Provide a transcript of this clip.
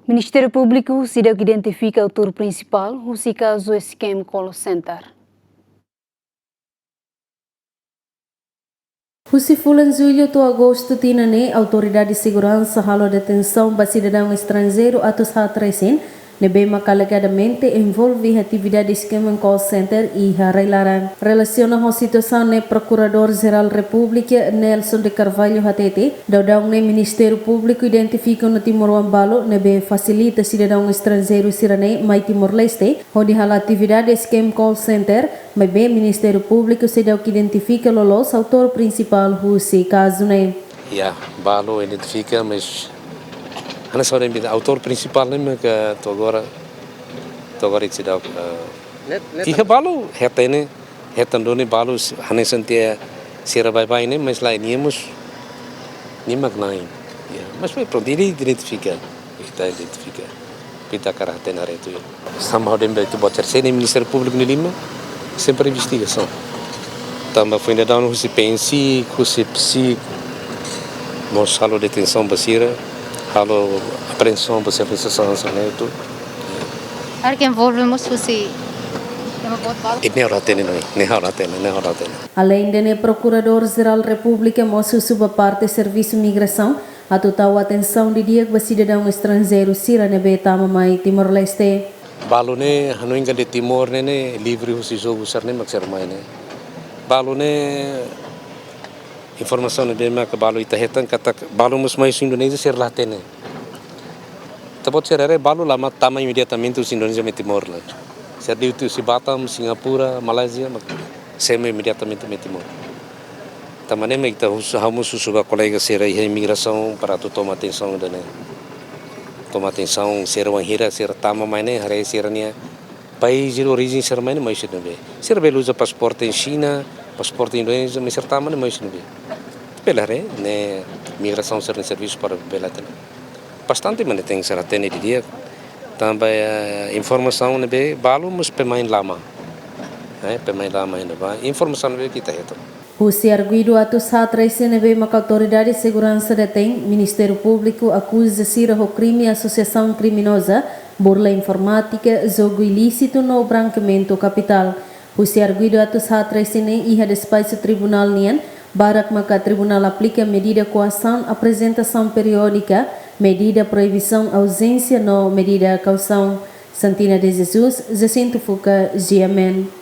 Ministério Público sidang identifica autor principal do caso esquema call center. Husi fulan julho to agosto tinane autoridade de segurança halo detenção ba cidadão estrangeiro atos hatresin nebe alegadamente envolve atividade esquema call center e harailaran. Relaciona com situação ne Procurador-Geral República Nelson de Carvalho Hatete, daudang ne Ministério Público identifica no Timor-Ambalo nebe facilita cidadão estrangeiro sirane mai Timor-Leste, onde hala atividade esquema call center, nebe Ministério Público se deu que identifica lolos autor principal husi caso ne. Balo identifica, mas ana só o autor principal nem que to agora se dá tiha balo hetandone balo hane santia sira bye nem mas lá níamos nimak nain mas foi pronto ele identifica pita caráter na reto somehow dem itu buat terceiro Ministério Público ni lima sempre investigação também foi ainda dar no se pensi psi mos halo detenção basira halo apreensão para serviçação itu. Are que envolvemos você? Ini orang tene. Além de Procurador-Geral República moço suba parte Serviço Migração, a total atenção de dia que cidadão estrangeiro sira nebe tama mai Timor-Leste. Balo ne hanuinga de Timor ne livre o siso usar ne maksar mai ne. Balo ne informação de mak balo itahetan kata balo mus mai Indonesia ser lah tene. Tapos ser balo lama tama imediatamente os Indonesia me Timor lá. Ser diutu si Batam, Singapura, Malaysia, semi imediatamente me Timor. Tamane me kita hamus susuga colega ser imigração para tu tomar atenção dane. Tomar atenção ser wanhira ser tama mai ne hare ser nia país de origem ser mai ne mais ne. Ser beluza pasporte em China, pasporte Indonesia, me ser tama ne mais ne. Pelare ne migração ser serviço para belatan. Bastante mana tem ser atene di dia. Também informação ne balo mus pemain lama. Pemain lama ainda vai. Informação ne kita itu. Husi arguido atos hatrese nebe maka autoridade de segurança detém Ministério Público acusa sira o crime associação criminosa, burla informática, jogo ilícito no branqueamento capital. Husi arguido atos hatrese ne iha despacho tribunal nian barak maka tribunal aplica medida coação apresentação periódica, medida proibição ausência no medida caução. Santina de Jesus, Jacinto Fuca, GMN.